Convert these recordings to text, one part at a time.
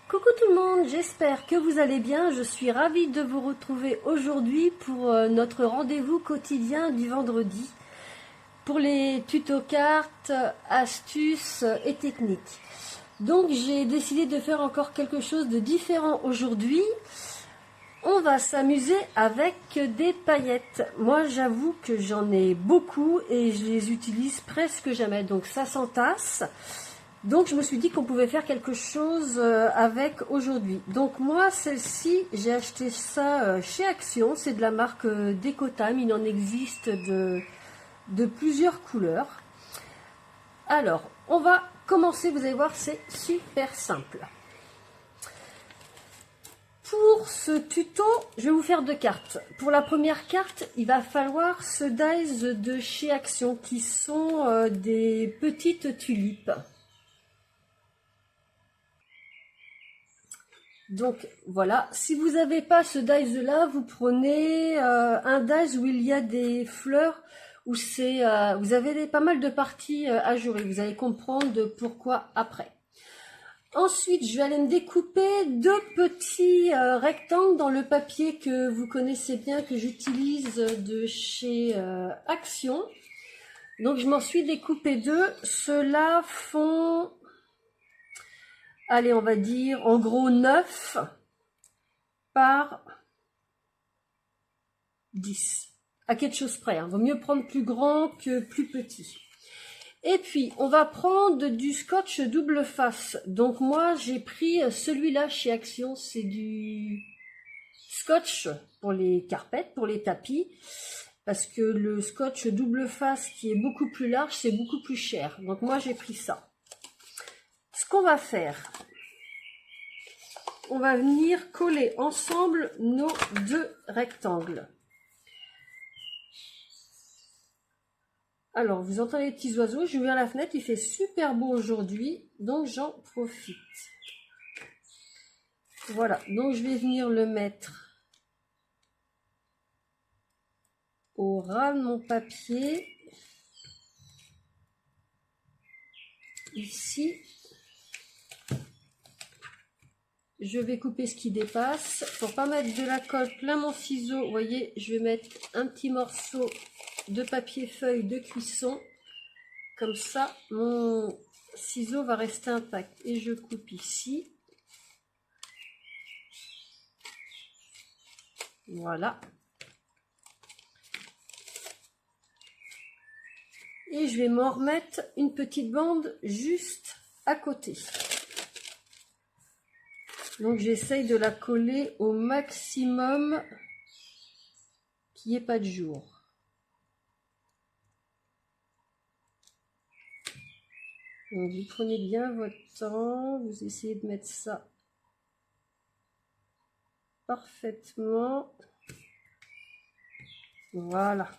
Coucou tout le monde, j'espère que vous allez bien. Je suis ravie de vous retrouver aujourd'hui pour notre rendez-vous quotidien du vendredi pour les tutos cartes, astuces et techniques. Donc j'ai décidé de faire encore quelque chose de différent aujourd'hui. On va s'amuser avec des paillettes. Moi j'avoue que j'en ai beaucoup et je les utilise presque jamais, donc ça s'entasse. Donc je me suis dit qu'on pouvait faire quelque chose avec aujourd'hui. Donc moi celle-ci, j'ai acheté ça chez Action, c'est de la marque Decotime, il en existe de plusieurs couleurs. Alors on va commencer, vous allez voir c'est super simple. Pour ce tuto, je vais vous faire deux cartes. Pour la première carte, il va falloir ce dies de chez Action qui sont des petites tulipes. Donc voilà, si vous n'avez pas ce dies là, vous prenez un dies où il y a des fleurs, où c'est, vous avez pas mal de parties à jouer, vous allez comprendre pourquoi après. Ensuite, je vais aller me découper deux petits rectangles dans le papier que vous connaissez bien, que j'utilise de chez Action. Donc je m'en suis découpé deux, ceux-là font... Allez, on va dire en gros 9 par 10. À quelque chose près. Vaut mieux prendre plus grand que plus petit. Et puis, on va prendre du scotch double face. Donc moi, j'ai pris celui-là chez Action. C'est du scotch pour les carpettes, pour les tapis. Parce que le scotch double face qui est beaucoup plus large, c'est beaucoup plus cher. Donc moi, j'ai pris ça. Ce qu'on va faire... On va venir coller ensemble nos deux rectangles. Alors, vous entendez les petits oiseaux, j'ai ouvert la fenêtre, il fait super beau aujourd'hui, donc j'en profite. Voilà, donc je vais venir le mettre au ras de mon papier, ici. Je vais couper ce qui dépasse. Pour pas mettre de la colle plein mon ciseau, vous voyez, je vais mettre un petit morceau de papier feuille de cuisson. Comme ça, mon ciseau va rester intact. Et je coupe ici. Voilà. Et je vais m'en remettre une petite bande juste à côté. Donc j'essaye de la coller au maximum qu'il n'y ait pas de jour. Donc vous prenez bien votre temps, vous essayez de mettre ça parfaitement. Voilà.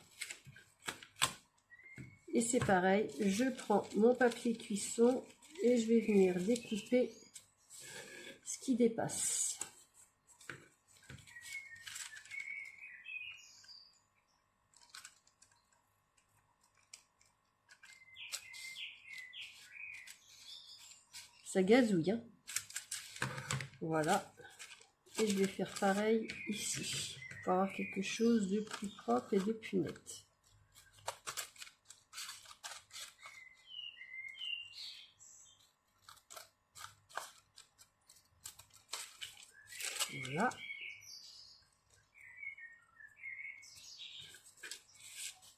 Et c'est pareil, je prends mon papier cuisson et je vais venir découper ce qui dépasse. Ça gazouille, hein. Voilà. Et je vais faire pareil ici, pour avoir quelque chose de plus propre et de plus net. Voilà.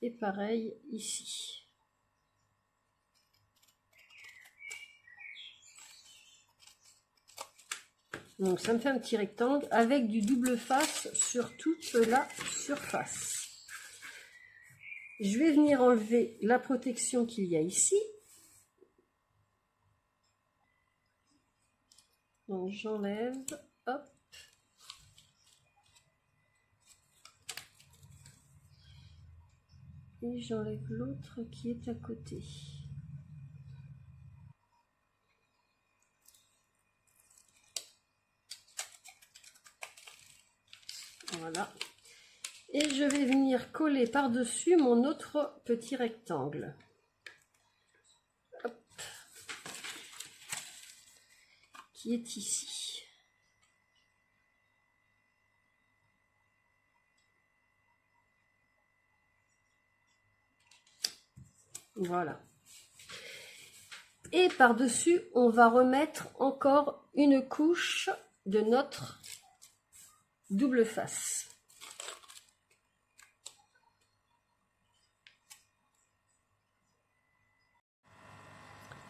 Et pareil ici. Donc ça me fait un petit rectangle avec du double face sur toute la surface. Je vais venir enlever la protection qu'il y a ici. Donc j'enlève, hop. Et j'enlève l'autre qui est à côté. Voilà. Et je vais venir coller par-dessus mon autre petit rectangle. Hop. Qui est ici. Voilà. Et par-dessus, on va remettre encore une couche de notre double face.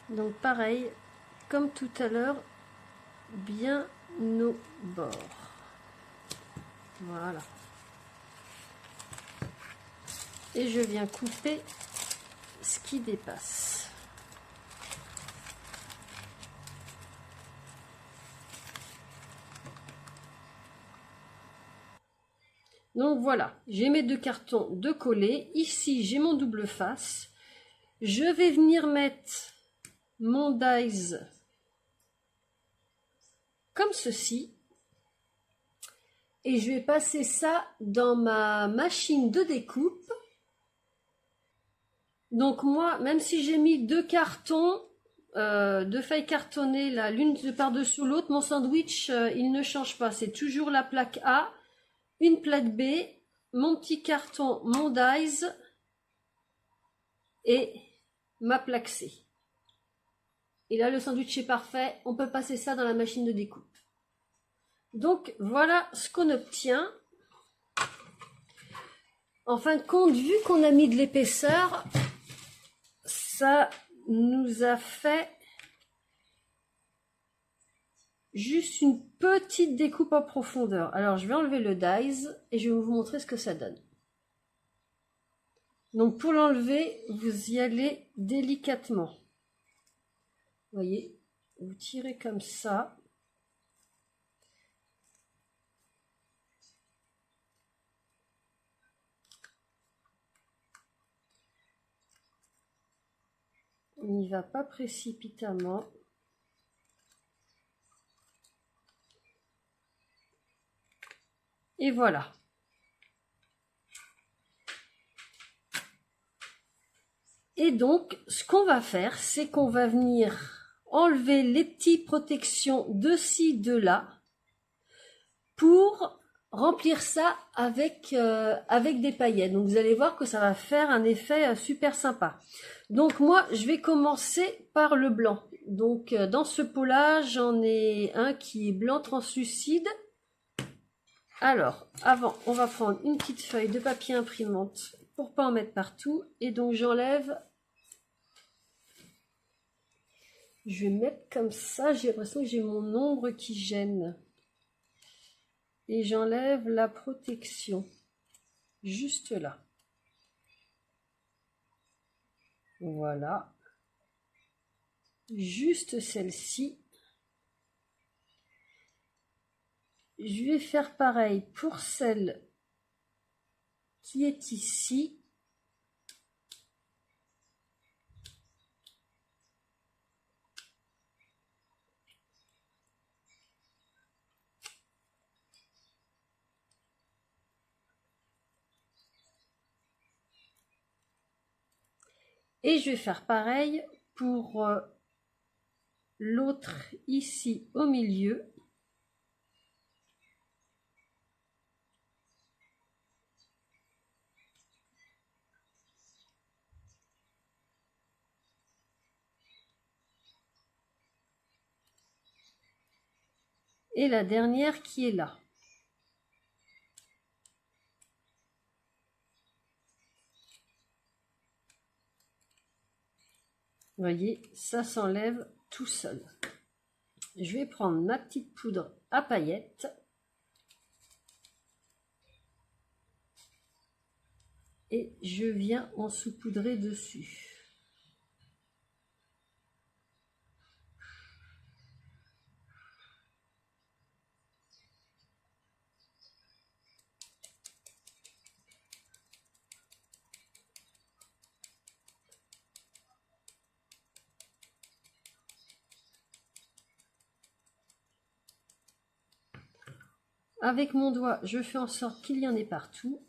Donc pareil, comme tout à l'heure, bien au bord. Voilà. Et je viens couper ce qui dépasse. Donc voilà, j'ai mes deux cartons de coller. Ici, j'ai mon double face. Je vais venir mettre mon dies comme ceci. Et je vais passer ça dans ma machine de découpe. Donc moi, même si j'ai mis deux cartons, deux feuilles cartonnées, là, l'une par-dessous l'autre, mon sandwich, il ne change pas. C'est toujours la plaque A, une plaque B, mon petit carton, mon dies et ma plaque C. Et là, le sandwich est parfait. On peut passer ça dans la machine de découpe. Donc, voilà ce qu'on obtient. En fin de compte, vu qu'on a mis de l'épaisseur, ça nous a fait juste une petite découpe en profondeur. Alors, je vais enlever le dies et je vais vous montrer ce que ça donne. Donc, pour l'enlever, vous y allez délicatement. Vous voyez, vous tirez comme ça. On n'y va pas précipitamment. Et voilà. Et donc, ce qu'on va faire, c'est qu'on va venir enlever les petites protections de ci, de là, pour remplir ça avec, avec des paillettes. Donc, vous allez voir que ça va faire un effet super sympa. Donc, moi, je vais commencer par le blanc. Donc, dans ce pot-là, j'en ai un qui est blanc translucide. Alors, avant, on va prendre une petite feuille de papier imprimante pour pas en mettre partout. Et donc, j'enlève. Je vais mettre comme ça. J'ai l'impression que j'ai mon ombre qui gêne. Et j'enlève la protection. Juste là. Voilà. Juste celle-ci. Je vais faire pareil pour celle qui est ici. Et je vais faire pareil pour l'autre ici au milieu. Et la dernière qui est là. Vous voyez, ça s'enlève tout seul. Je vais prendre ma petite poudre à paillettes. Et je viens en saupoudrer dessus. Avec mon doigt, je fais en sorte qu'il y en ait partout.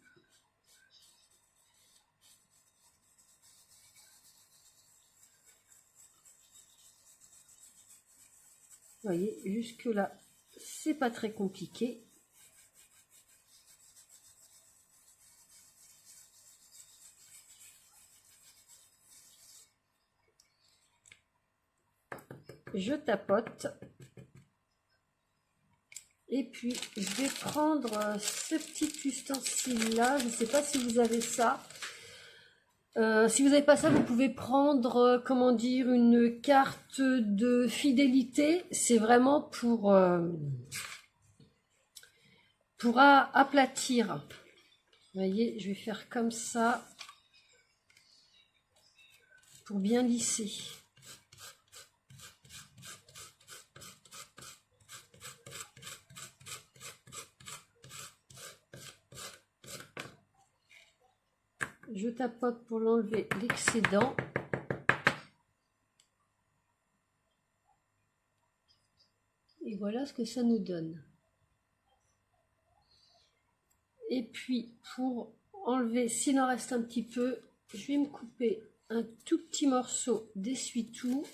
Vous voyez, jusque là, c'est pas très compliqué. je tapote. Et puis, je vais prendre ce petit ustensile-là. Je ne sais pas si vous avez ça. Si vous n'avez pas ça, vous pouvez prendre, comment dire, une carte de fidélité. C'est vraiment pour aplatir. Vous voyez, je vais faire comme ça pour bien lisser. Je tapote pour l'enlever l'excédent. Et voilà ce que ça nous donne. Et puis, pour enlever, s'il en reste un petit peu, je vais me couper un tout petit morceau d'essuie-tout.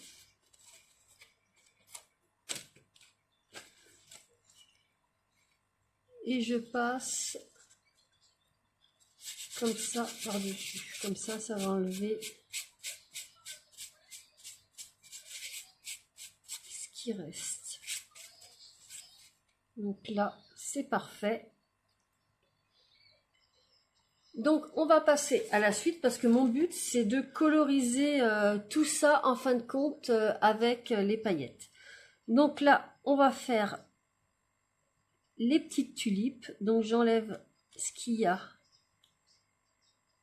Et je passe comme ça par-dessus. Comme ça, ça va enlever ce qui reste. Donc là, c'est parfait. Donc, on va passer à la suite parce que mon but, c'est de coloriser tout ça, en fin de compte, avec les paillettes. Donc là, on va faire les petites tulipes. Donc, j'enlève ce qu'il y a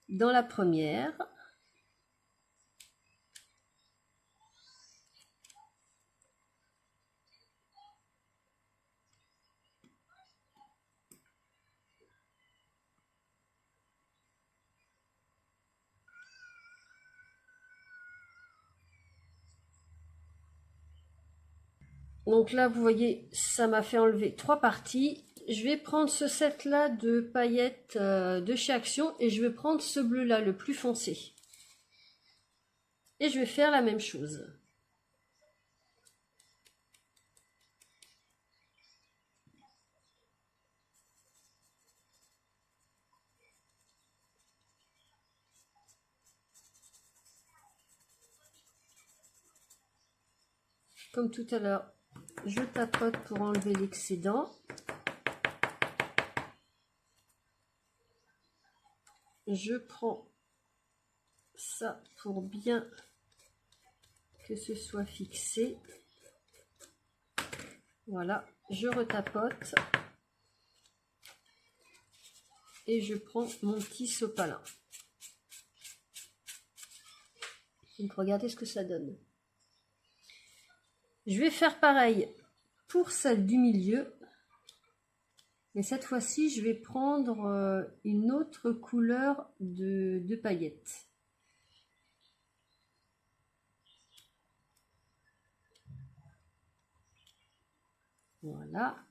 dans la première. Donc là, vous voyez, ça m'a fait enlever 3 parties. Je vais prendre ce set là de paillettes de chez Action et je vais prendre ce bleu là, le plus foncé. Et je vais faire la même chose. Comme tout à l'heure, je tapote pour enlever l'excédent. Je prends ça pour bien que ce soit fixé. Voilà, je retapote. Et je prends mon petit sopalin. Donc regardez ce que ça donne. Je vais faire pareil pour celle du milieu. Mais cette fois-ci, je vais prendre une autre couleur de paillettes. Voilà.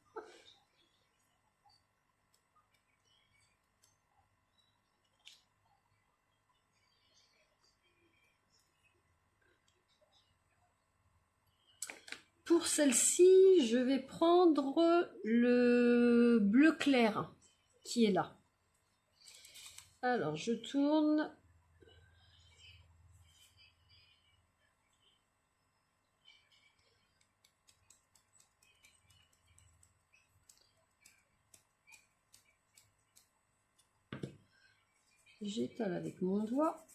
Pour celle-ci, je vais prendre le bleu clair qui est là. Alors, je tourne. J'étale avec mon doigt.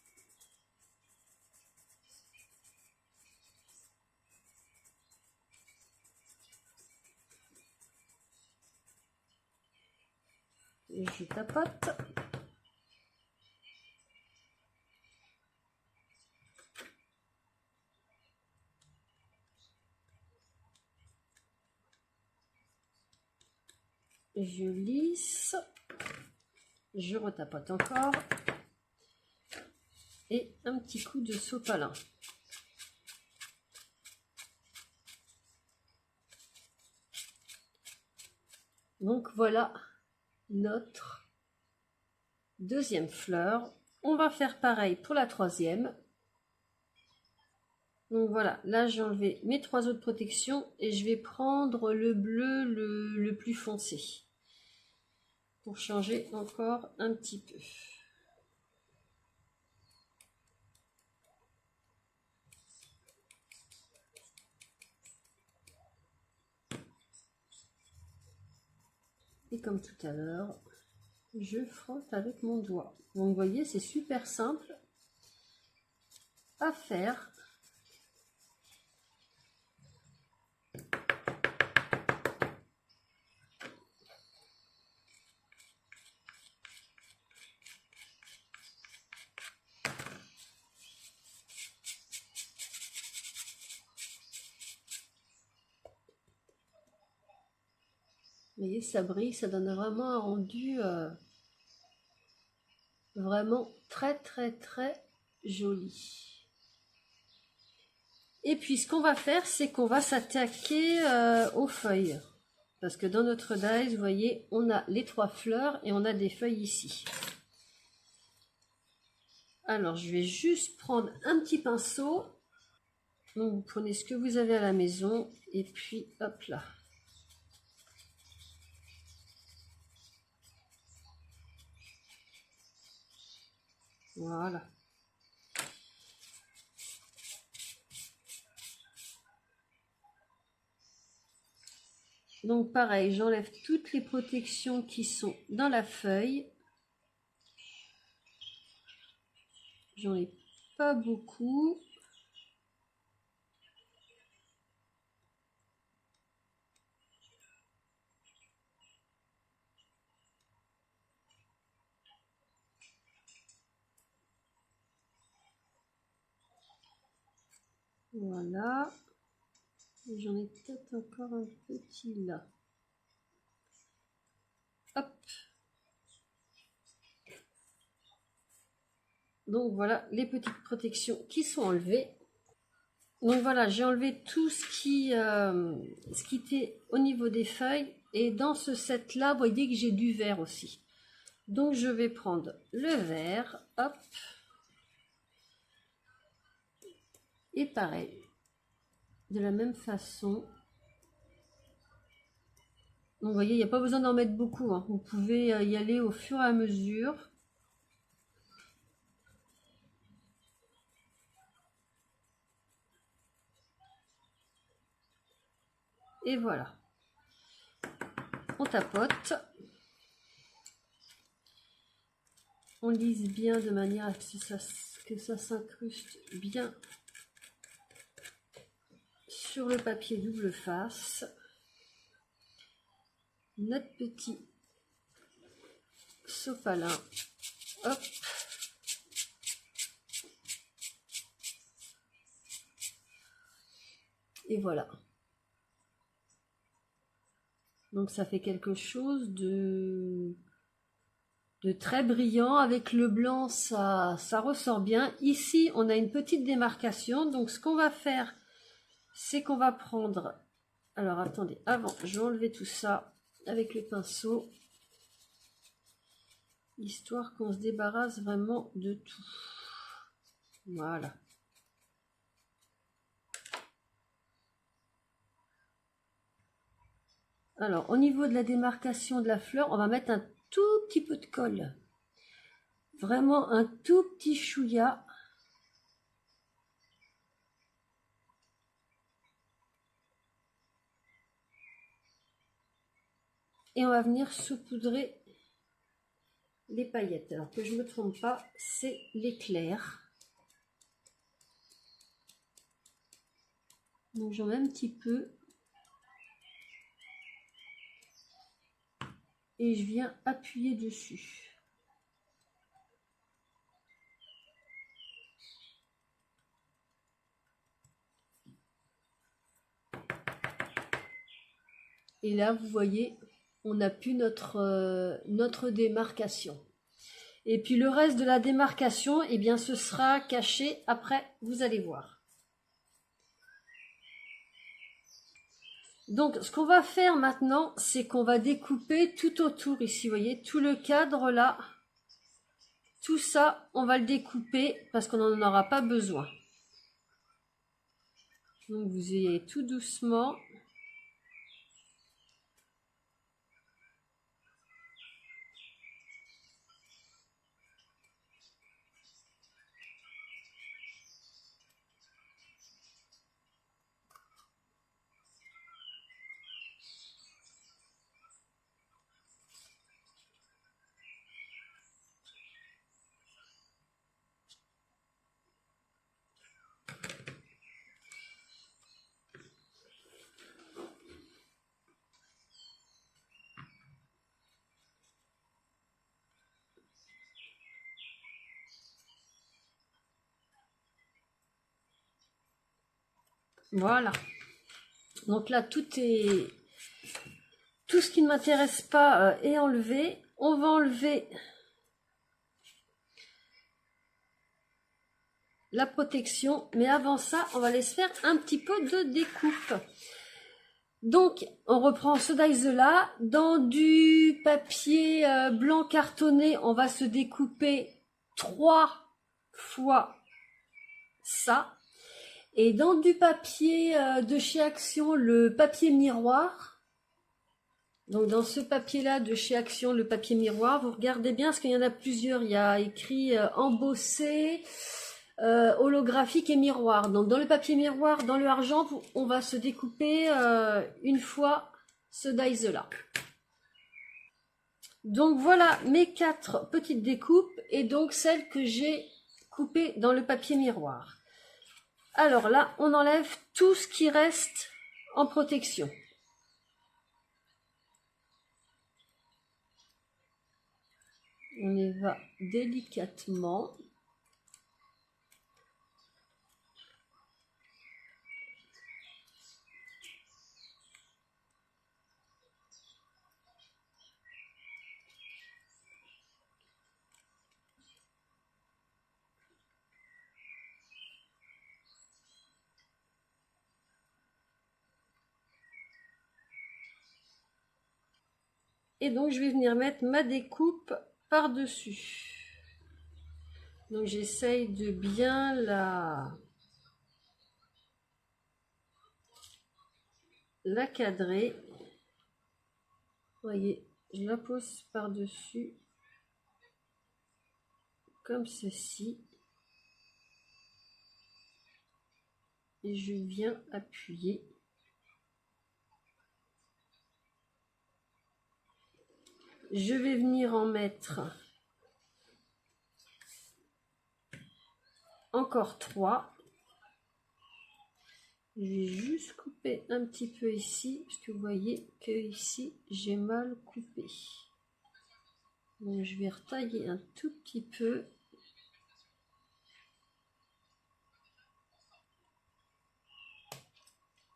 Et je tapote. Je lisse. Je retapote encore. Et un petit coup de sopalin. Donc voilà notre deuxième fleur. On va faire pareil pour la troisième. Donc voilà, là j'ai enlevé mes 3 autres protections et je vais prendre le bleu le plus foncé pour changer encore un petit peu. Et comme tout à l'heure, je frotte avec mon doigt. Donc vous voyez, c'est super simple à faire. Vous voyez, ça brille, ça donne vraiment un rendu vraiment très très très joli. Et puis ce qu'on va faire, c'est qu'on va s'attaquer aux feuilles. Parce que dans notre dies, vous voyez, on a les 3 fleurs et on a des feuilles ici. Alors je vais juste prendre un petit pinceau. Donc vous prenez ce que vous avez à la maison et puis hop là. Voilà. Donc pareil, j'enlève toutes les protections qui sont dans la feuille. J'en ai pas beaucoup. Voilà. J'en ai peut-être encore un petit là. Hop. Donc voilà les petites protections qui sont enlevées. Donc voilà, j'ai enlevé tout ce qui était au niveau des feuilles. Et dans ce set là, vous voyez que j'ai du vert aussi. Donc je vais prendre le vert, hop. Et pareil, de la même façon. Donc vous voyez, il n'y a pas besoin d'en mettre beaucoup, hein. Vous pouvez y aller au fur et à mesure. Et voilà. On tapote. On lisse bien de manière à ce que ça s'incruste bien sur le papier double face. Notre petit sopalin. Hop. Et voilà. Donc ça fait quelque chose de très brillant. Avec le blanc, ça ressort bien. Ici, on a une petite démarcation. Donc ce qu'on va faire, c'est qu'on va prendre... Alors attendez, avant, je vais enlever tout ça avec le pinceau. Histoire qu'on se débarrasse vraiment de tout. Voilà. Alors, au niveau de la démarcation de la fleur, on va mettre un tout petit peu de colle. Vraiment un tout petit chouïa. Et on va venir saupoudrer les paillettes. Alors que je ne me trompe pas, c'est l'éclair. Donc j'en mets un petit peu. Et je viens appuyer dessus. Et là, vous voyez, on a pu notre démarcation. Et puis le reste de la démarcation, eh bien, ce sera caché après, vous allez voir. Donc, ce qu'on va faire maintenant, c'est qu'on va découper tout autour ici, vous voyez, tout le cadre là. Tout ça, on va le découper parce qu'on n'en aura pas besoin. Donc, vous y allez tout doucement. Voilà. Donc là, tout ce qui ne m'intéresse pas est enlevé. On va enlever la protection, mais avant ça, on va laisser faire un petit peu de découpe. Donc, on reprend ce dies-là. Dans du papier blanc cartonné, on va se découper 3 fois ça. Et dans du papier de chez Action, le papier miroir. Donc, dans ce papier-là de chez Action, le papier miroir, vous regardez bien, parce qu'il y en a plusieurs. Il y a écrit embossé, holographique et miroir. Donc dans le papier miroir, dans le argent, on va se découper une fois ce dies là. Donc voilà mes 4 petites découpes et donc celles que j'ai coupées dans le papier miroir. Alors là, on enlève tout ce qui reste en protection. On y va délicatement. Et donc je vais venir mettre ma découpe par-dessus. Donc j'essaye de bien la cadrer. Vous voyez, je la pose par-dessus comme ceci. Et je viens appuyer. Je vais venir en mettre encore 3. Je vais juste couper un petit peu ici, parce que vous voyez que ici j'ai mal coupé. Donc je vais retailler un tout petit peu.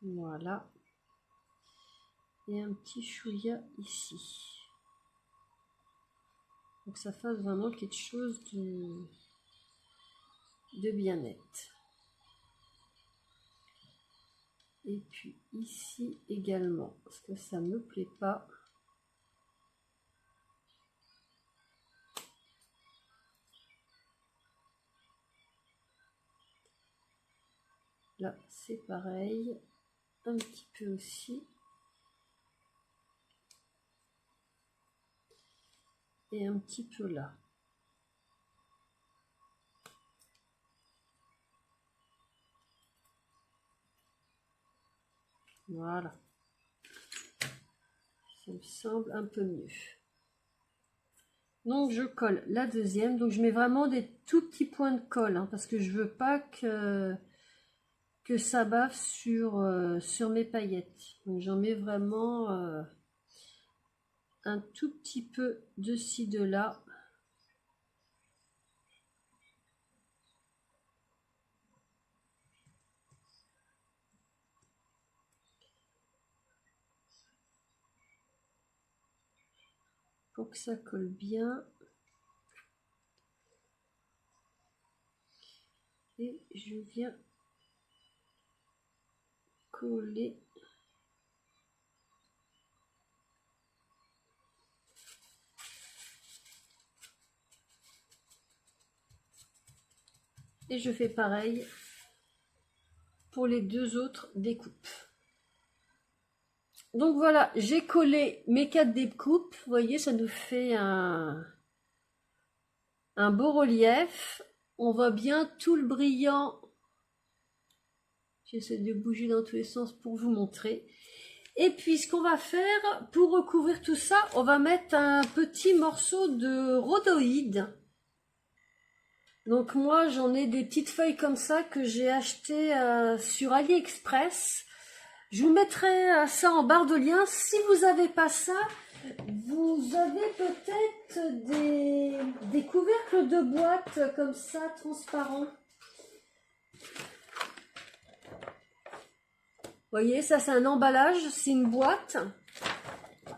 Voilà. Et un petit chouïa ici. Donc ça fasse vraiment quelque chose de bien net. Et puis ici également, parce que ça ne me plaît pas. Là c'est pareil, un petit peu aussi. Et un petit peu là. Voilà. Ça me semble un peu mieux. Donc je colle la deuxième. Donc je mets vraiment des tout petits points de colle, hein, parce que je veux pas que ça bave sur mes paillettes. Donc j'en mets vraiment un tout petit peu de ci, de là. Pour que ça colle bien. Et je viens coller. Et je fais pareil pour les 2 autres découpes. Donc voilà, j'ai collé mes 4 découpes. Vous voyez, ça nous fait un beau relief. On voit bien tout le brillant. J'essaie de bouger dans tous les sens pour vous montrer. Et puis ce qu'on va faire, pour recouvrir tout ça, on va mettre un petit morceau de rhodoïde. Donc moi j'en ai des petites feuilles comme ça que j'ai acheté sur AliExpress. Je vous mettrai ça en barre de lien. Si vous n'avez pas ça, vous avez peut-être des couvercles de boîte comme ça, transparents. voyez, ça c'est un emballage, c'est une boîte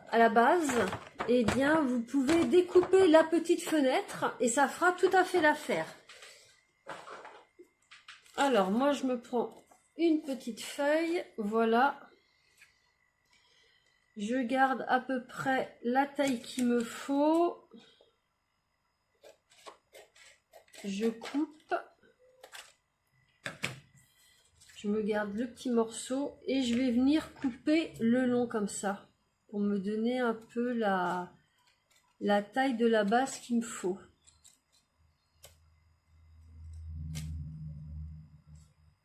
à la base. Eh bien, vous pouvez découper la petite fenêtre et ça fera tout à fait l'affaire. Alors, moi, je me prends une petite feuille, voilà. Je garde à peu près la taille qu'il me faut. Je coupe. Je me garde le petit morceau et je vais venir couper le long comme ça pour me donner un peu la taille de la base qu'il me faut.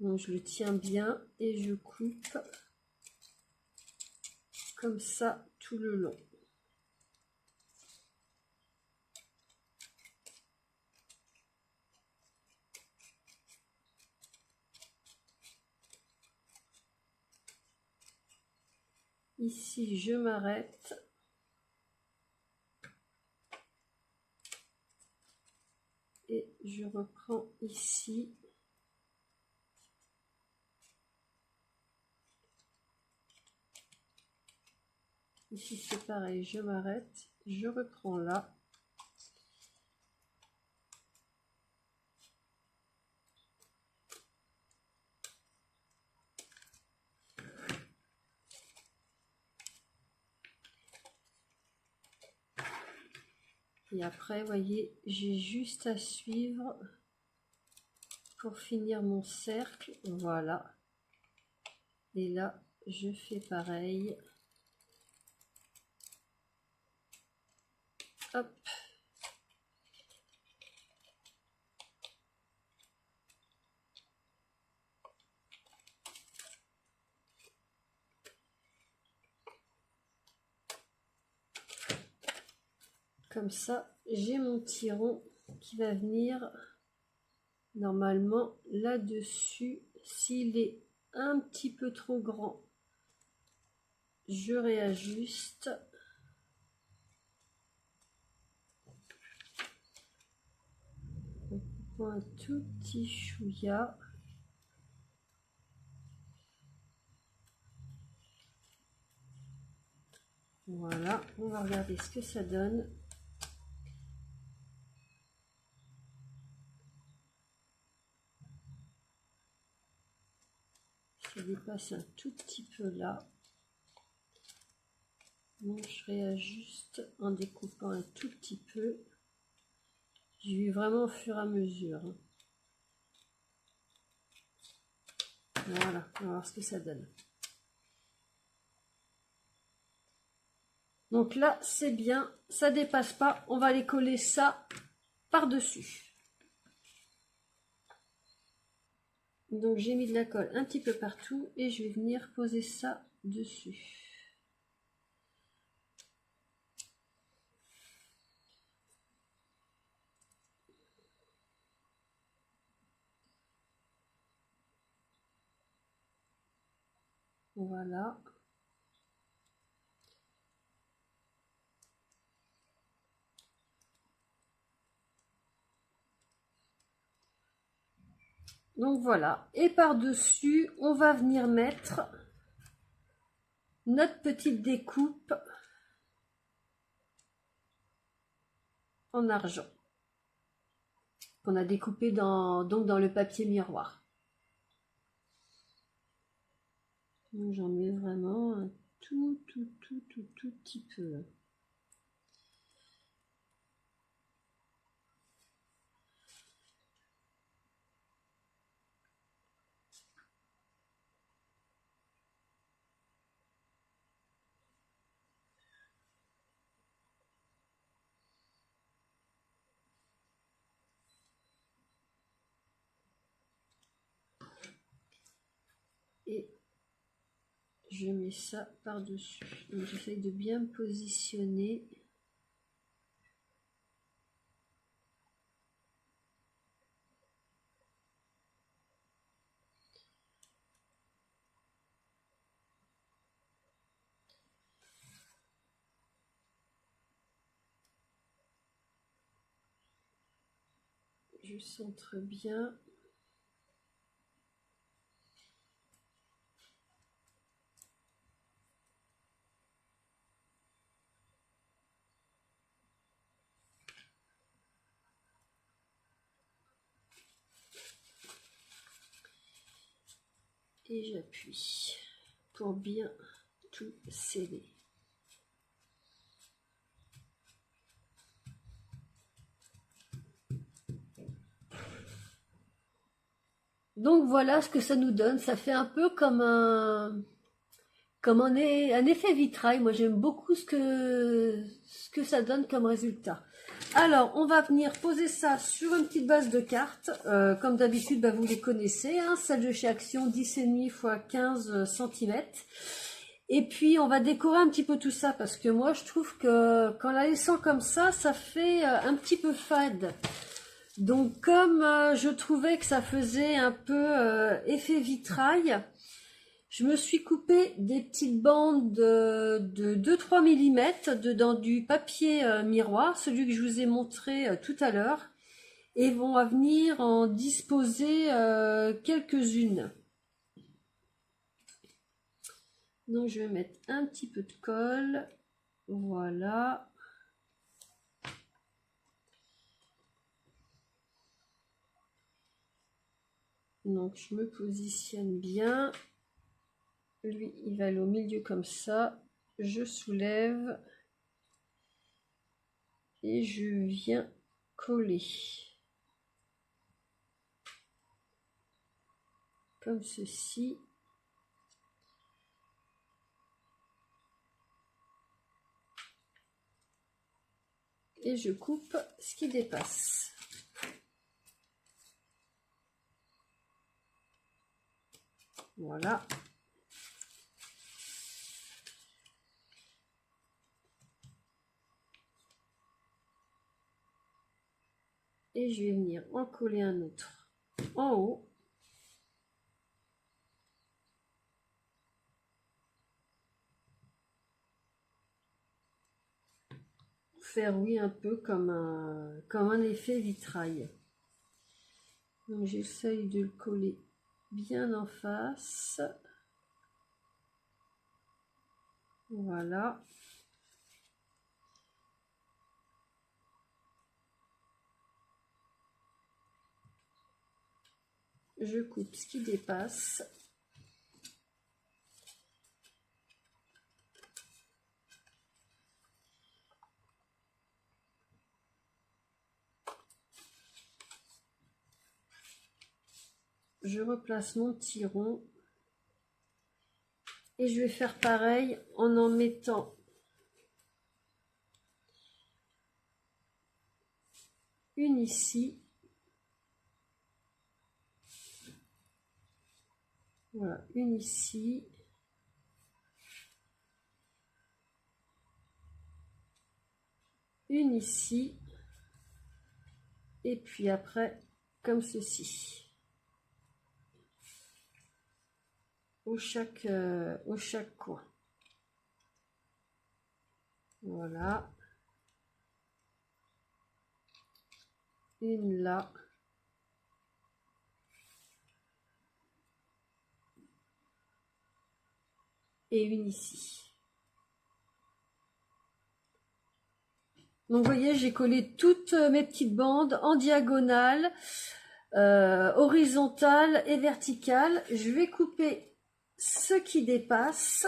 Donc je le tiens bien et je coupe comme ça tout le long. Ici je m'arrête. Et je reprends ici. Ici c'est pareil, je m'arrête, je reprends là. Et après, vous voyez, j'ai juste à suivre pour finir mon cercle. Voilà. Et là, je fais pareil. Hop. Comme ça, j'ai mon tiron qui va venir normalement là-dessus. S'il est un petit peu trop grand, je réajuste. Un tout petit chouïa. Voilà, on va regarder ce que ça donne. Ça dépasse un tout petit peu là. Donc je réajuste en découpant un tout petit peu. Je vais vraiment au fur et à mesure. Voilà, on va voir ce que ça donne. Donc là, c'est bien, ça dépasse pas. On va aller coller ça par-dessus. Donc j'ai mis de la colle un petit peu partout et je vais venir poser ça dessus. Voilà. Donc voilà. Et par-dessus, on va venir mettre notre petite découpe en argent qu'on a découpé donc dans le papier miroir. Donc j'en mets vraiment un tout petit peu. Et je mets ça par-dessus. Donc j'essaye de bien me positionner. Je centre bien. et j'appuie pour bien tout sceller. Donc voilà ce que ça nous donne. Ça fait un peu comme un effet vitrail. Moi j'aime beaucoup ce que ça donne comme résultat. Alors on va venir poser ça sur une petite base de cartes. Comme d'habitude, bah, vous les connaissez, hein, celle de chez Action 10,5 x 15 cm. Et puis on va décorer un petit peu tout ça parce que moi je trouve que qu'en la laissant comme ça fait un petit peu fade. Donc comme je trouvais que ça faisait un peu effet vitrail, je me suis coupé des petites bandes de 2-3 mm dans du papier miroir, celui que je vous ai montré tout à l'heure, et vont à venir en disposer quelques-unes. Donc je vais mettre un petit peu de colle, voilà. Donc je me positionne bien. Lui, il va aller au milieu comme ça. Je soulève. Et je viens coller. Comme ceci. Et je coupe ce qui dépasse. Voilà. Et je vais venir en coller un autre en haut. Pour faire, oui, un peu comme un effet vitrail. Donc j'essaye de le coller bien en face. Voilà. Je coupe ce qui dépasse. Je replace mon petit rond. Et je vais faire pareil en mettant une ici. Voilà, une ici. Une ici. Et puis après, comme ceci. Au chaque coin. Voilà. Une là. Et une ici. Donc vous voyez, j'ai collé toutes mes petites bandes en diagonale, horizontale et verticale. Je vais couper ce qui dépasse.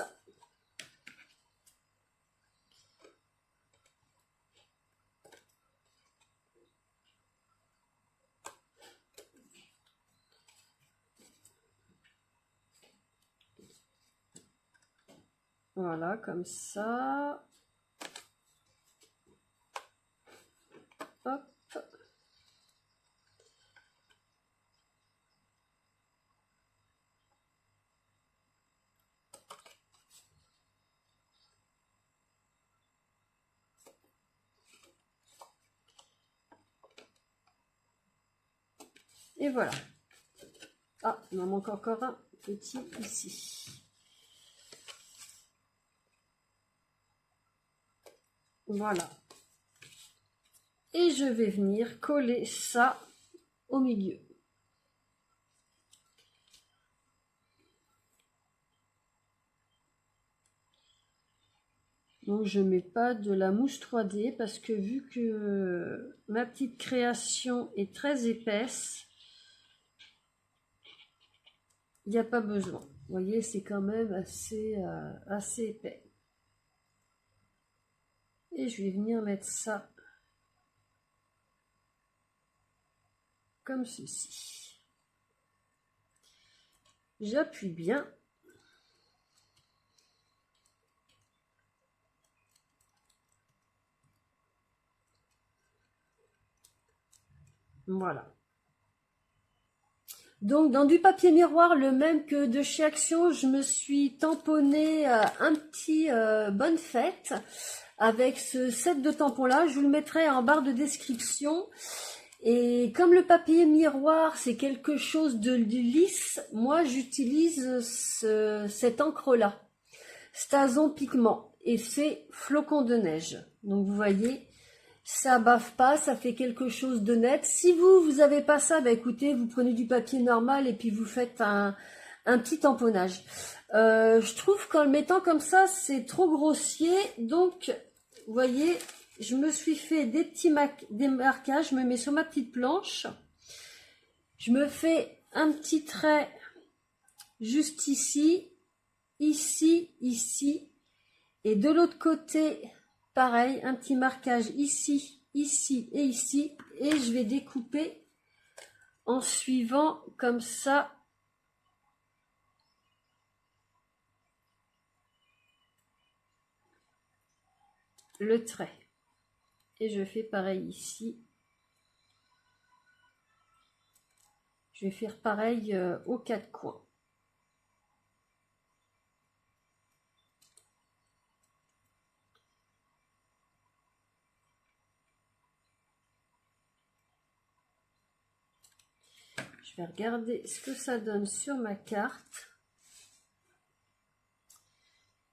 Voilà, comme ça. Hop. Et voilà. Ah, il m'en manque encore un petit ici. Voilà. Et je vais venir coller ça au milieu. Donc je mets pas de la mousse 3D parce que vu que ma petite création est très épaisse, il n'y a pas besoin. Vous voyez, c'est quand même assez épais. Et je vais venir mettre ça comme ceci. J'appuie bien. Voilà. Donc, dans du papier miroir, le même que de chez Action, je me suis tamponné un petit Bonne Fête avec ce set de tampons-là. Je vous le mettrai en barre de description. Et comme le papier miroir, c'est quelque chose de lisse, moi, j'utilise cette encre-là, Stazon Pigment, et c'est Flocon de neige. Donc, vous voyez, ça bave pas, ça fait quelque chose de net. Si vous n'avez pas ça, bah écoutez, vous prenez du papier normal et puis vous faites un petit tamponnage. Je trouve qu'en le mettant comme ça, c'est trop grossier. Donc, vous voyez, je me suis fait des petits marquages. Je me mets sur ma petite planche. Je me fais un petit trait juste ici, ici, ici. Et de l'autre côté, pareil, un petit marquage ici, ici et ici. Et je vais découper en suivant comme ça le trait. Et je fais pareil ici. Je vais faire pareil aux quatre coins. Je vais regarder ce que ça donne sur ma carte.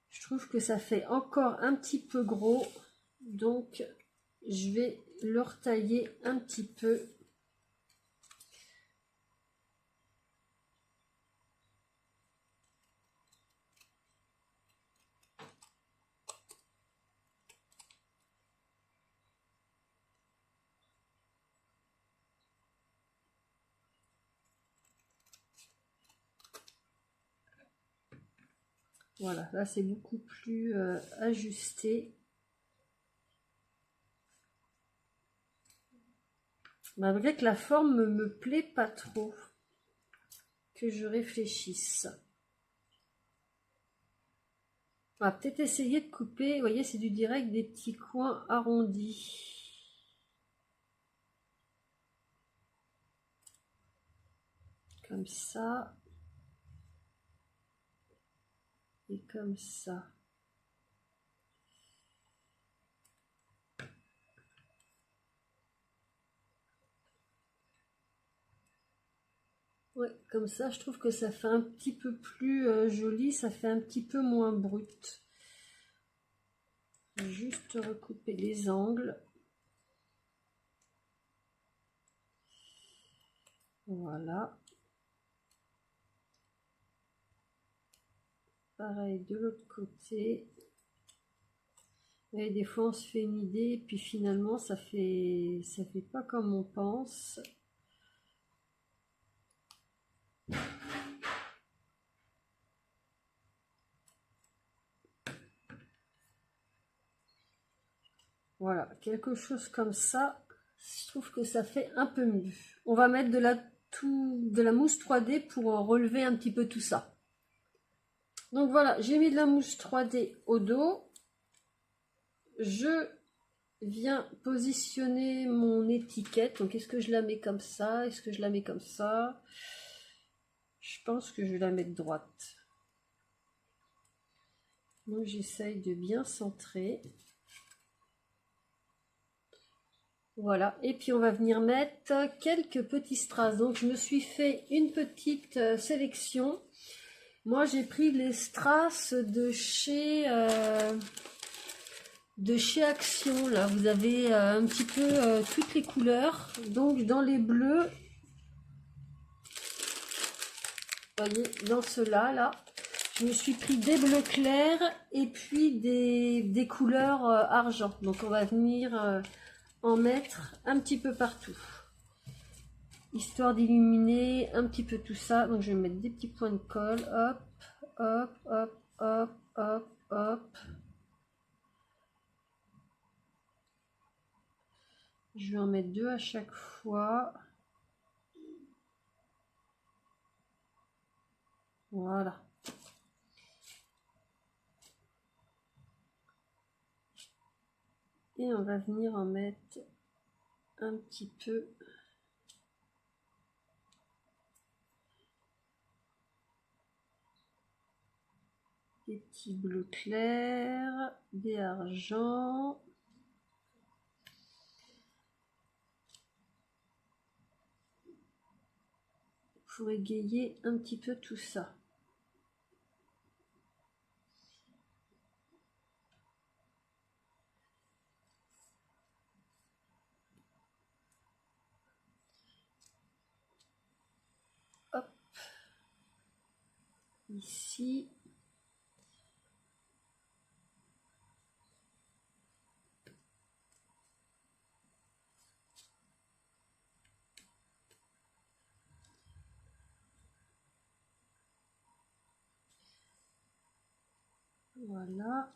Je trouve que ça fait encore un petit peu gros. Donc, je vais le retailler un petit peu. Voilà, là c'est beaucoup plus ajusté. Malgré que la forme me plaît pas trop, que je réfléchisse. On va peut-être essayer de couper, vous voyez, c'est du direct, des petits coins arrondis. Comme ça. Et comme ça. Ouais, comme ça, je trouve que ça fait un petit peu plus joli, ça fait un petit peu moins brut. Juste recouper les angles. Voilà. Pareil de l'autre côté. Et des fois on se fait une idée, puis finalement ça fait pas comme on pense. Voilà, quelque chose comme ça, je trouve que ça fait un peu mieux. On va mettre de la mousse 3D pour relever un petit peu tout ça. Donc voilà, j'ai mis de la mousse 3D au dos. Je viens positionner mon étiquette. Donc est-ce que je la mets comme ça? Est-ce que je la mets comme ça? Je pense que je vais la mettre droite. Donc j'essaye de bien centrer. Voilà, et puis on va venir mettre quelques petits strass. Donc je me suis fait une petite sélection. Moi j'ai pris les strass de chez Action. Là vous avez un petit peu toutes les couleurs. Donc dans les bleus, vous voyez, dans ceux-là, là, je me suis pris des bleus clairs et puis des couleurs argent. Donc on va venir en mettre un petit peu partout. histoire d'illuminer un petit peu tout ça. Donc je vais mettre des petits points de colle, hop, hop, hop, hop, hop, hop. Je vais en mettre 2 à chaque fois. Voilà. Et on va venir en mettre un petit peu. Des petits bleus clairs, des argents. Pour égayer un petit peu tout ça. Hop. Ici. Voilà.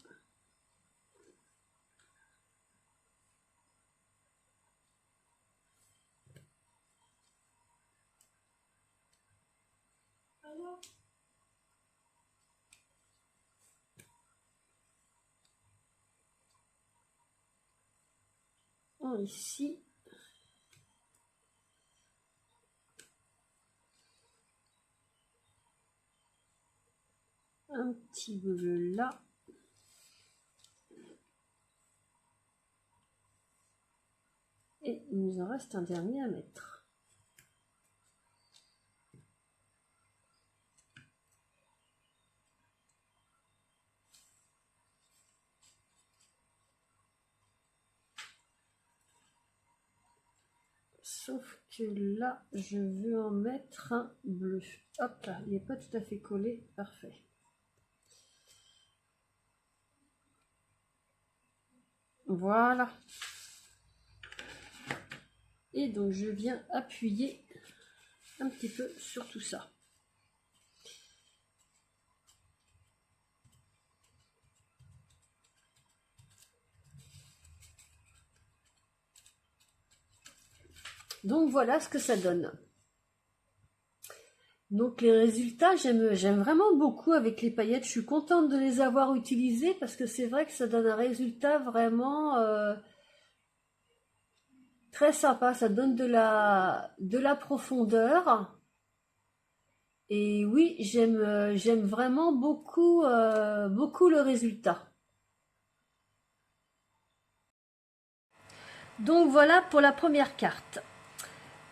Ici. Un petit bleu là. Et il nous en reste un dernier à mettre. Sauf que là, je veux en mettre un bleu. Hop là, il n'est pas tout à fait collé. Parfait. Voilà. Et donc, je viens appuyer un petit peu sur tout ça. Donc, voilà ce que ça donne. Donc les résultats, j'aime vraiment beaucoup avec les paillettes. Je suis contente de les avoir utilisées parce que c'est vrai que ça donne un résultat vraiment très sympa. Ça donne de la profondeur. Et oui, j'aime vraiment beaucoup, beaucoup le résultat. Donc voilà pour la première carte.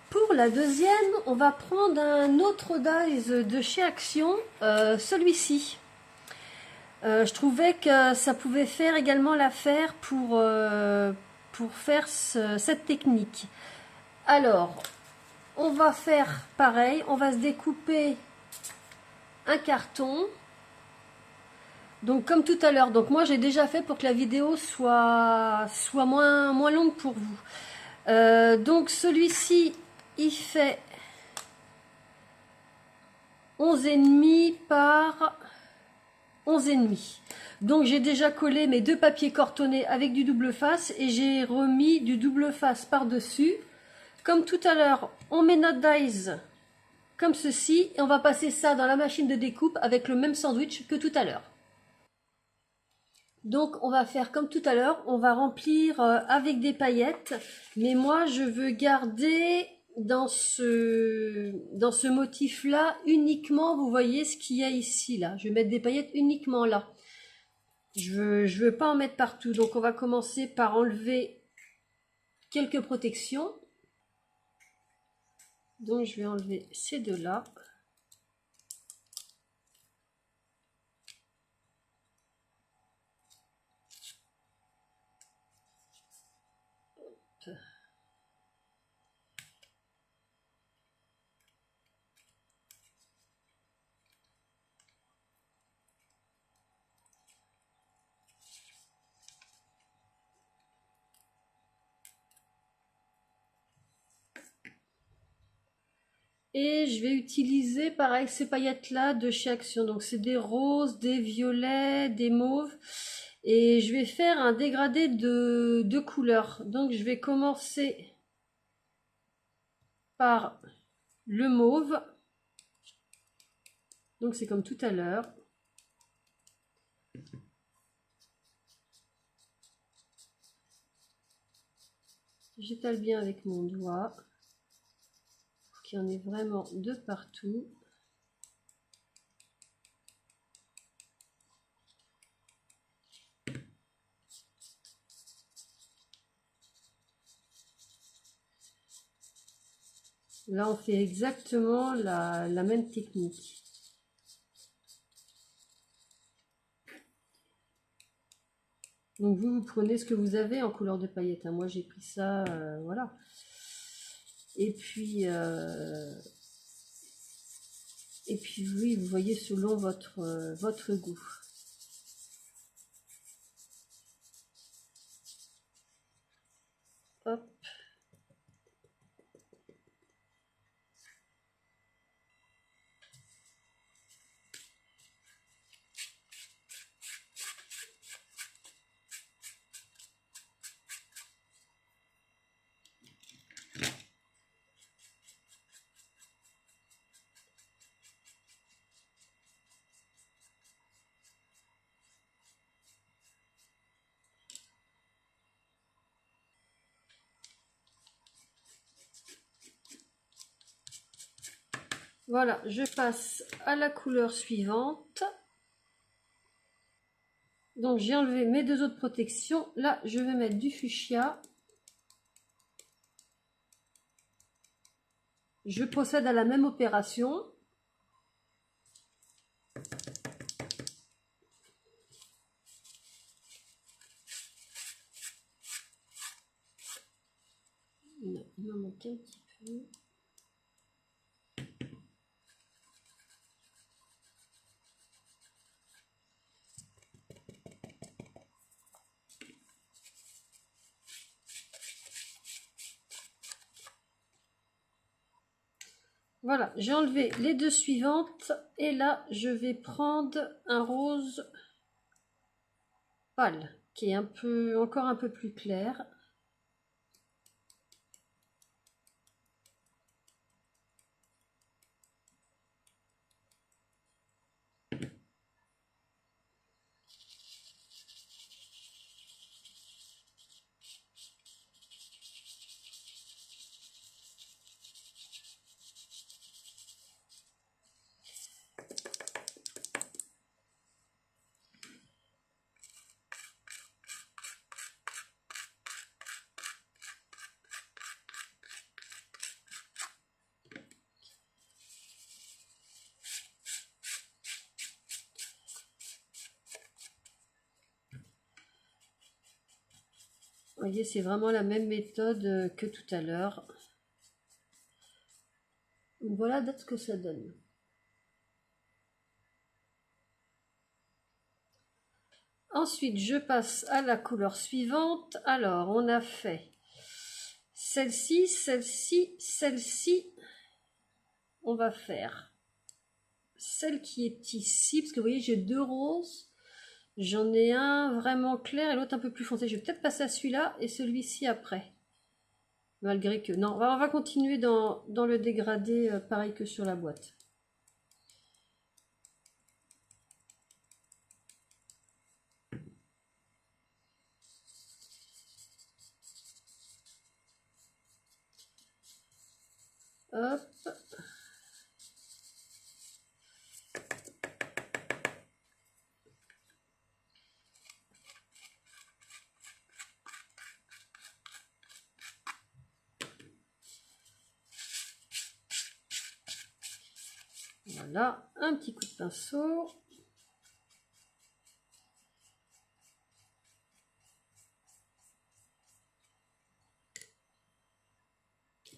Pour la deuxième, on va prendre un autre dice de chez Action, celui-ci. Je trouvais que ça pouvait faire également l'affaire pour faire cette technique. Alors, on va faire pareil, on va se découper un carton. Donc comme tout à l'heure, donc moi j'ai déjà fait pour que la vidéo soit moins longue pour vous. Donc celui-ci, il fait 11,5 par 11,5. Donc j'ai déjà collé mes 2 papiers cartonnés avec du double face et j'ai remis du double face par-dessus. Comme tout à l'heure, on met notre dies comme ceci et on va passer ça dans la machine de découpe avec le même sandwich que tout à l'heure. Donc on va faire comme tout à l'heure, on va remplir avec des paillettes, mais moi je veux garder dans ce motif là uniquement, vous voyez ce qu'il y a ici là, je vais mettre des paillettes uniquement là. Je veux pas en mettre partout, donc on va commencer par enlever quelques protections. Donc je vais enlever ces deux là. Et je vais utiliser pareil ces paillettes là de chez Action. Donc c'est des roses, des violets, des mauves. Et je vais faire un dégradé de couleurs. Donc je vais commencer par le mauve. Donc c'est comme tout à l'heure. J'étale bien avec mon doigt pour qu'il y en ait vraiment de partout. Là on fait exactement la même technique. Donc vous prenez ce que vous avez en couleur de paillettes. Moi j'ai pris ça, voilà. Et puis oui, vous voyez selon votre goût. Hop. Voilà, je passe à la couleur suivante. Donc j'ai enlevé mes deux autres protections. Là, je vais mettre du fuchsia. Je procède à la même opération. Non, il m'en manque un petit peu. Voilà, j'ai enlevé les deux suivantes et là je vais prendre un rose pâle qui est encore un peu plus clair. Vous voyez, c'est vraiment la même méthode que tout à l'heure. Voilà ce que ça donne. Ensuite, je passe à la couleur suivante. Alors, on a fait celle-ci, celle-ci, celle-ci. On va faire celle qui est ici, parce que vous voyez, j'ai deux roses. J'en ai un vraiment clair et l'autre un peu plus foncé. Je vais peut-être passer à celui-là et celui-ci après. Malgré que... Non, on va continuer dans le dégradé pareil que sur la boîte. Hop. Voilà, un petit coup de pinceau.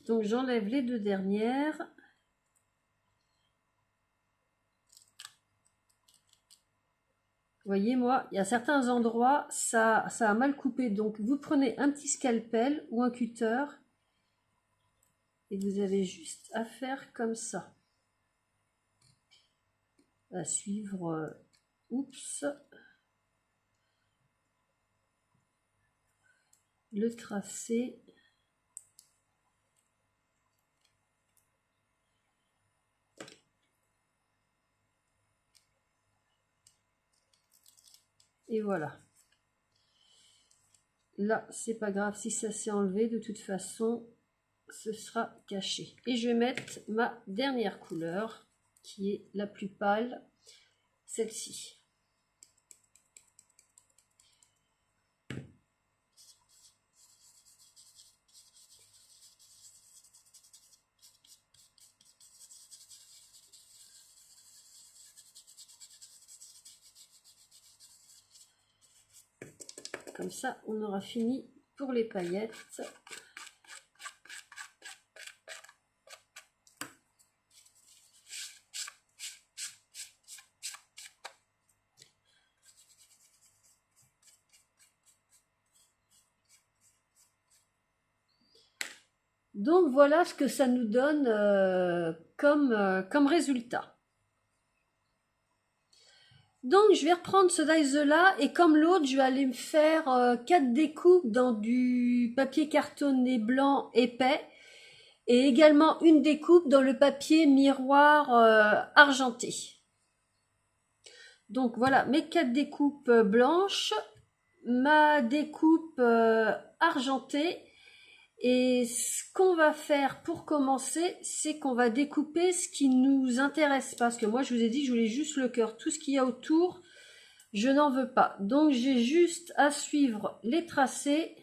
Donc j'enlève les deux dernières. Vous voyez, moi, il y a certains endroits, ça a mal coupé. Donc vous prenez un petit scalpel ou un cutter Et vous avez juste à faire comme ça. À suivre, oups, le tracé. Et voilà. Là, c'est pas grave si ça s'est enlevé, de toute façon, ce sera caché. Et je vais mettre ma dernière couleur, qui est la plus pâle, celle-ci. Comme ça, on aura fini pour les paillettes. Donc voilà ce que ça nous donne comme résultat. Donc je vais reprendre ce dies là et comme l'autre, je vais aller me faire 4 découpes dans du papier cartonné blanc épais et également une découpe dans le papier miroir argenté. Donc voilà mes 4 découpes blanches, ma découpe argentée. Et ce qu'on va faire pour commencer, c'est qu'on va découper ce qui nous intéresse. Parce que moi, je vous ai dit que je voulais juste le cœur. Tout ce qu'il y a autour, je n'en veux pas. Donc, j'ai juste à suivre les tracés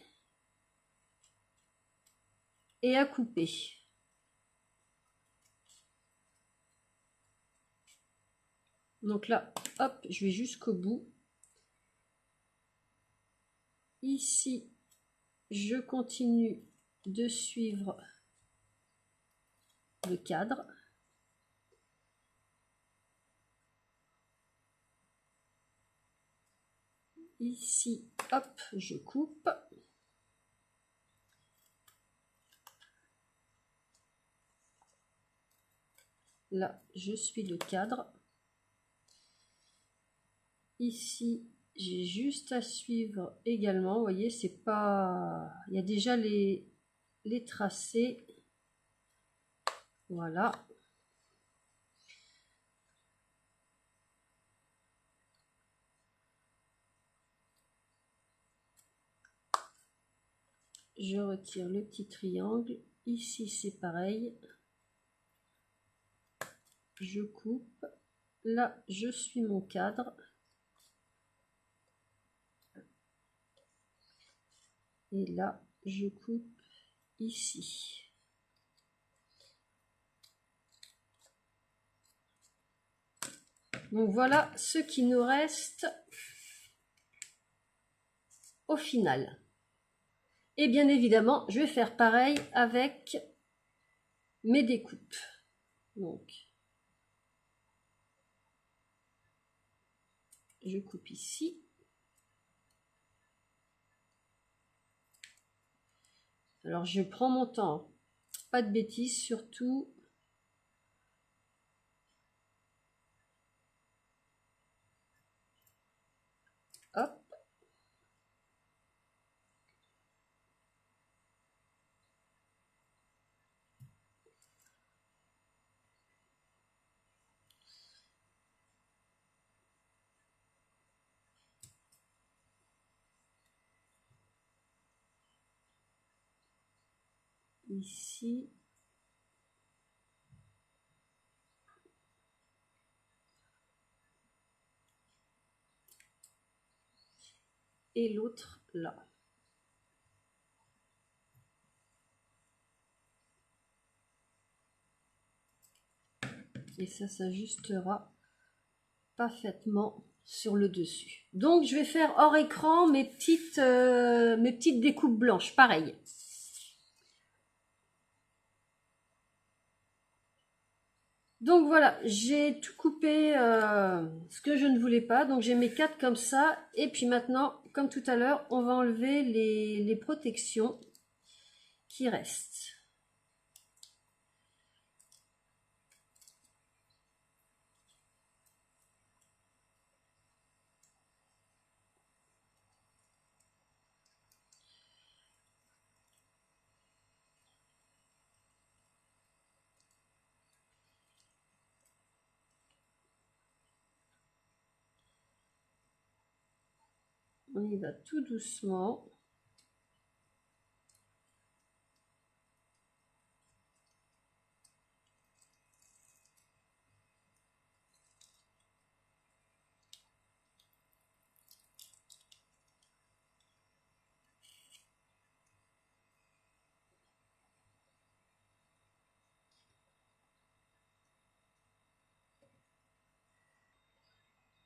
et à couper. Donc là, hop, je vais jusqu'au bout. Ici, je continue de suivre le cadre. Ici, hop, je coupe. Là, je suis le cadre. Ici, j'ai juste à suivre également. Vous voyez, c'est pas... Il y a déjà les tracés. Voilà. Je retire le petit triangle. Ici, c'est pareil. Je coupe. Là, je suis mon cadre. Et là, je coupe ici. Donc voilà ce qui nous reste au final. Et bien évidemment, je vais faire pareil avec mes découpes. Donc, je coupe ici. Alors, je prends mon temps. Pas de bêtises, surtout. Hop. Ici. Et l'autre là. Et ça s'ajustera parfaitement sur le dessus. Donc je vais faire hors écran mes petites découpes blanches, pareil. Donc voilà, j'ai tout coupé ce que je ne voulais pas. Donc j'ai mes 4 comme ça. Et puis maintenant, comme tout à l'heure, on va enlever les protections qui restent. on y va tout doucement.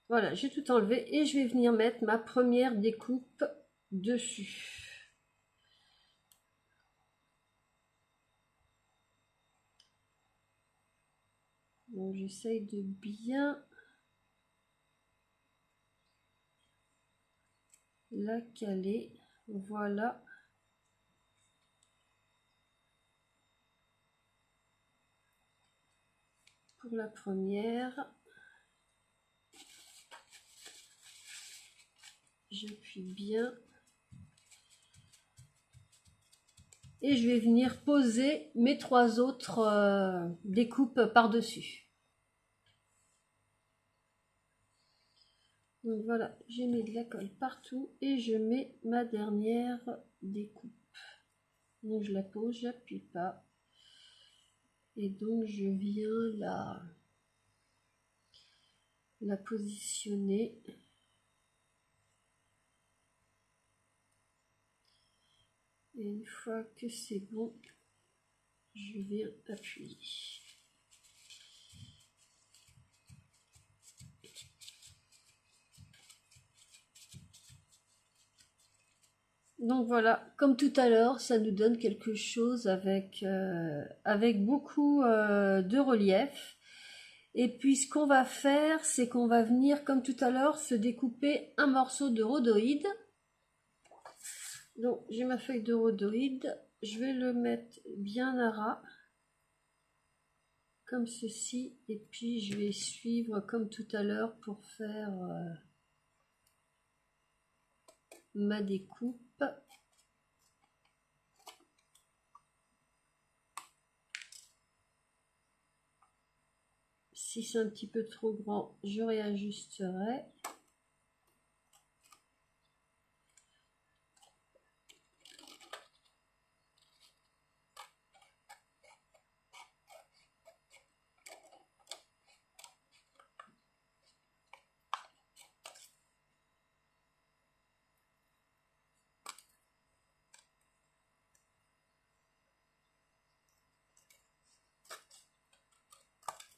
Voilà, j'ai tout enlevé et je vais venir mettre ma première découpe dessus. Donc j'essaye de bien la caler. Voilà. Pour la première. J'appuie bien. Et je vais venir poser mes 3 autres découpes par-dessus. Donc voilà, j'ai mis de la colle partout et je mets ma dernière découpe. Donc je la pose, j'appuie pas. Et donc je viens la positionner. Et une fois que c'est bon, je viens appuyer. Donc voilà, comme tout à l'heure, ça nous donne quelque chose avec beaucoup de relief. Et puis ce qu'on va faire, c'est qu'on va venir, comme tout à l'heure, se découper un morceau de rhodoïde. Donc j'ai ma feuille de rhodoïde, je vais le mettre bien à ras, comme ceci, et puis je vais suivre comme tout à l'heure pour faire ma découpe. Si c'est un petit peu trop grand, je réajusterai.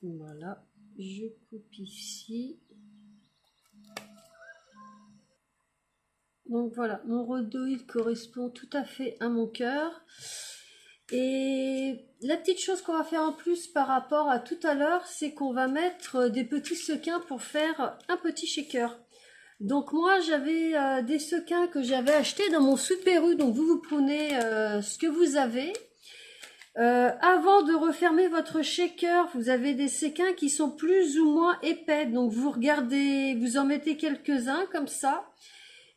Voilà, je coupe ici. Donc voilà, mon rhodoïde correspond tout à fait à mon cœur. Et la petite chose qu'on va faire en plus par rapport à tout à l'heure, c'est qu'on va mettre des petits sequins pour faire un petit shaker. Donc moi j'avais des sequins que j'avais achetés dans mon Super U, donc vous prenez ce que vous avez. Avant de refermer votre shaker, vous avez des sequins qui sont plus ou moins épais, donc vous regardez, vous en mettez quelques-uns comme ça,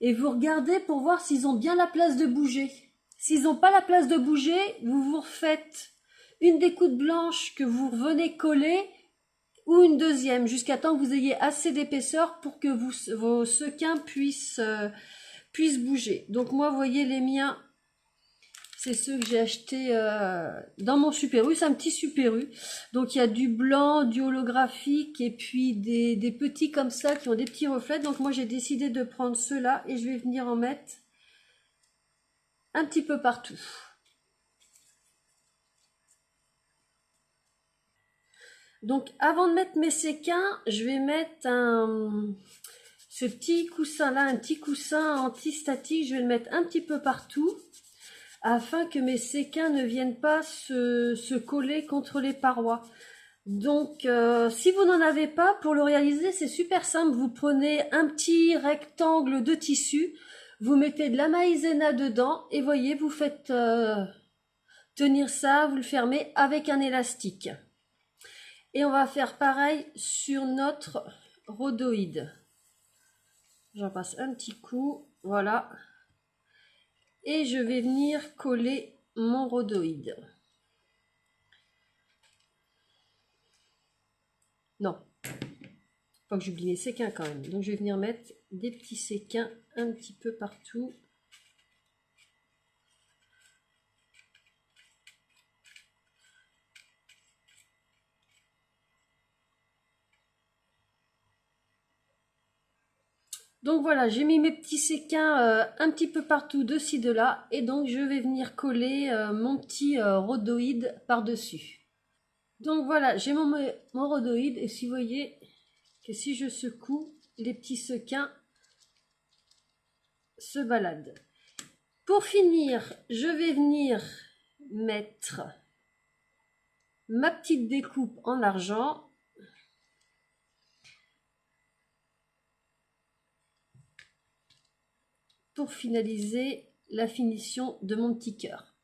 et vous regardez pour voir s'ils ont bien la place de bouger. S'ils n'ont pas la place de bouger, vous vous refaites une découpe blanche que vous revenez coller, ou une deuxième, jusqu'à temps que vous ayez assez d'épaisseur pour que vos sequins puissent bouger. Donc moi, vous voyez, les miens, c'est ceux que j'ai achetés dans mon Super U. C'est un petit Super U. Donc il y a du blanc, du holographique et puis des petits comme ça qui ont des petits reflets. Donc moi j'ai décidé de prendre ceux-là et je vais venir en mettre un petit peu partout. Donc avant de mettre mes séquins, je vais mettre ce petit coussin là, un petit coussin anti-statique. Je vais le mettre un petit peu partout, afin que mes séquins ne viennent pas se coller contre les parois. Donc si vous n'en avez pas, pour le réaliser c'est super simple, vous prenez un petit rectangle de tissu, vous mettez de la maïzena dedans et voyez, vous faites tenir ça, vous le fermez avec un élastique. Et on va faire pareil sur notre rhodoïde. J'en passe un petit coup, voilà. Et je vais venir coller mon rhodoïde. Non, faut que j'oublie mes séquins quand même. Donc je vais venir mettre des petits séquins un petit peu partout. Donc voilà, j'ai mis mes petits séquins un petit peu partout de ci de là, et donc je vais venir coller mon petit rhodoïde par-dessus. Donc voilà, j'ai mon rhodoïde, et si vous voyez que si je secoue, les petits sequins se baladent. Pour finir, je vais venir mettre ma petite découpe en argent. Pour finaliser la finition de mon petit cœur.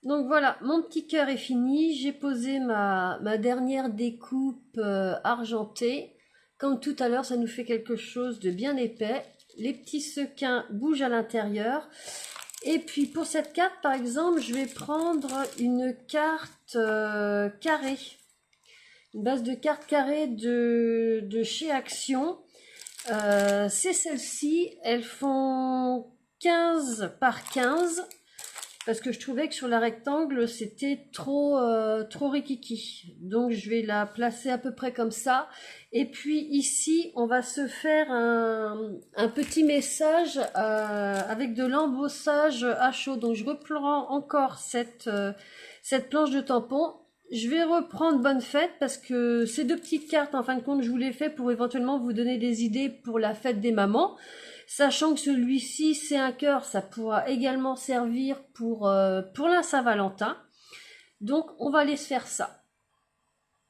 Donc voilà, mon petit cœur est fini. J'ai posé ma dernière découpe argentée. Comme tout à l'heure, ça nous fait quelque chose de bien épais. Les petits sequins bougent à l'intérieur. Et puis pour cette carte, par exemple, je vais prendre une carte carrée. Une base de carte carrée de chez Action. C'est celles-ci, elles font 15 par 15 parce que je trouvais que sur la rectangle c'était trop rikiki, donc je vais la placer à peu près comme ça. Et puis ici on va se faire un petit message avec de l'embossage à chaud. Donc je reprends encore cette planche de tampon. Je vais reprendre Bonne Fête parce que ces deux petites cartes, en fin de compte, je vous les fais pour éventuellement vous donner des idées pour la fête des mamans. Sachant que celui-ci, c'est un cœur, ça pourra également servir pour la Saint-Valentin. Donc, on va aller se faire ça.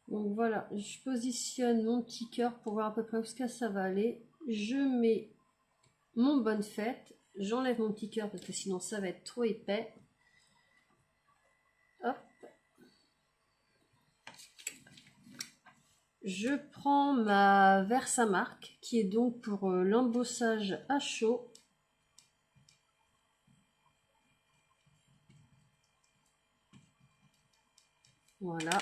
Donc voilà, je positionne mon petit cœur pour voir à peu près où ça va aller. Je mets mon Bonne Fête. J'enlève mon petit cœur parce que sinon ça va être trop épais. Hop. Je prends ma Versamark qui est donc pour l'embossage à chaud. Voilà.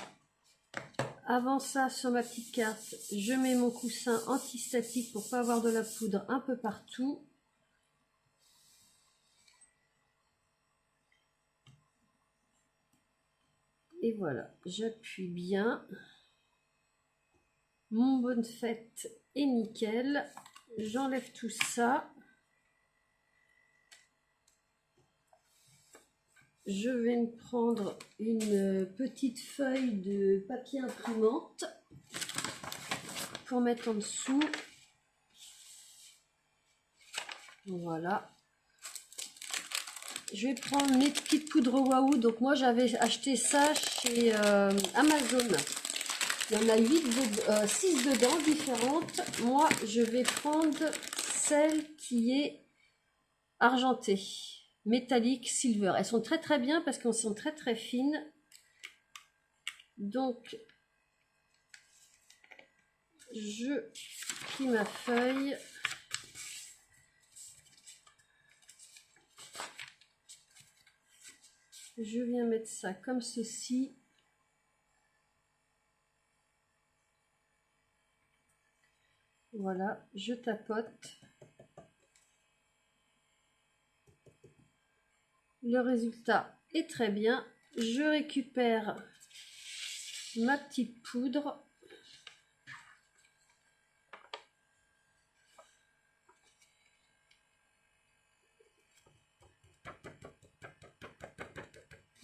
Avant ça, sur ma petite carte, je mets mon coussin antistatique pour pas avoir de la poudre un peu partout. Et voilà, j'appuie bien. Mon Bonne Fête est nickel. J'enlève tout ça. Je vais me prendre une petite feuille de papier imprimante pour mettre en dessous. Voilà. Je vais prendre mes petites poudres Waouh. Donc moi j'avais acheté ça chez Amazon. Il y en a 6 dedans, différentes. Moi, je vais prendre celle qui est argentée, métallique, silver. Elles sont très très bien parce qu'elles sont très très fines. Donc, je plie ma feuille. Je viens mettre ça comme ceci. Voilà, je tapote. Le résultat est très bien. Je récupère ma petite poudre.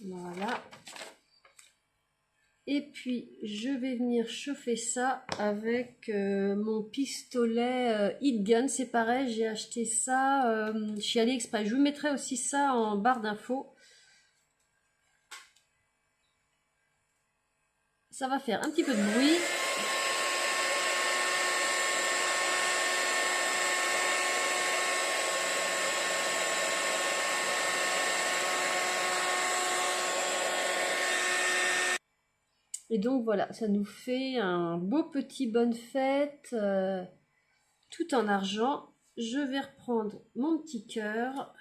Voilà. Et puis, je vais venir chauffer ça avec mon pistolet Heat Gun. C'est pareil, j'ai acheté ça chez AliExpress. Je vous mettrai aussi ça en barre d'infos. Ça va faire un petit peu de bruit. Et donc voilà, ça nous fait un beau petit Bonne Fête, tout en argent. Je vais reprendre mon petit cœur.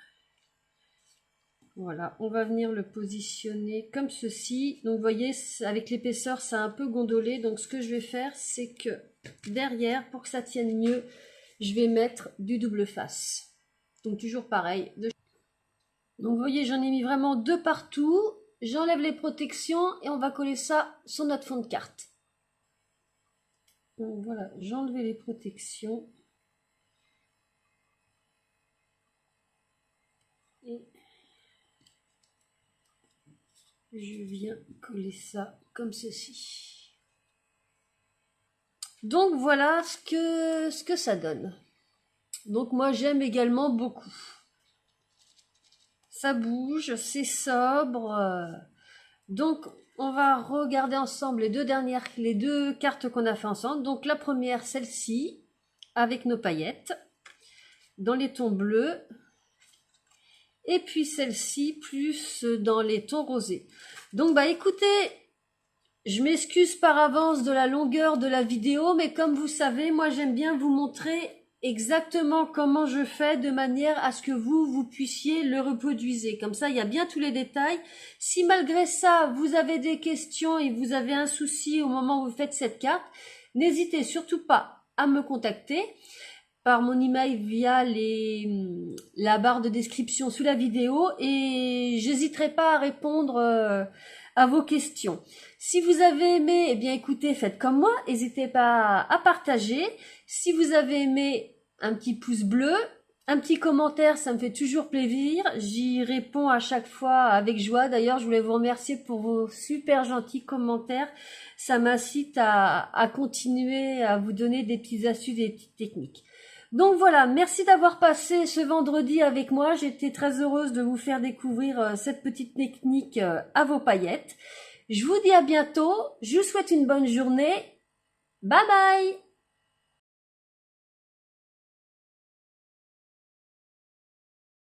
Voilà, on va venir le positionner comme ceci. Donc vous voyez, avec l'épaisseur, ça a un peu gondolé. Donc ce que je vais faire, c'est que derrière, pour que ça tienne mieux, je vais mettre du double face. Donc toujours pareil. Donc vous voyez, j'en ai mis vraiment 2 partout. J'enlève les protections et on va coller ça sur notre fond de carte. Donc voilà, j'ai enlevé les protections. Et je viens coller ça comme ceci. Donc voilà ce que ça donne. Donc moi j'aime également beaucoup. Ça bouge, c'est sobre. Donc on va regarder ensemble les deux cartes qu'on a fait ensemble. Donc la première, celle-ci, avec nos paillettes, dans les tons bleus. Et puis celle-ci, plus dans les tons rosés. Donc bah écoutez, je m'excuse par avance de la longueur de la vidéo, mais comme vous savez, moi j'aime bien vous montrer exactement comment je fais de manière à ce que vous puissiez le reproduire. Comme ça, il y a bien tous les détails. Si malgré ça, vous avez des questions et vous avez un souci au moment où vous faites cette carte, n'hésitez surtout pas à me contacter par mon email via la barre de description sous la vidéo et j'hésiterai pas à répondre à vos questions. Si vous avez aimé, eh bien écoutez, faites comme moi, n'hésitez pas à partager. Si vous avez aimé, un petit pouce bleu, un petit commentaire, ça me fait toujours plaisir. J'y réponds à chaque fois avec joie. D'ailleurs, je voulais vous remercier pour vos super gentils commentaires. Ça m'incite à continuer à vous donner des petites astuces et des petites techniques. Donc voilà, merci d'avoir passé ce vendredi avec moi. J'étais très heureuse de vous faire découvrir cette petite technique à vos paillettes. Je vous dis à bientôt. Je vous souhaite une bonne journée. Bye bye!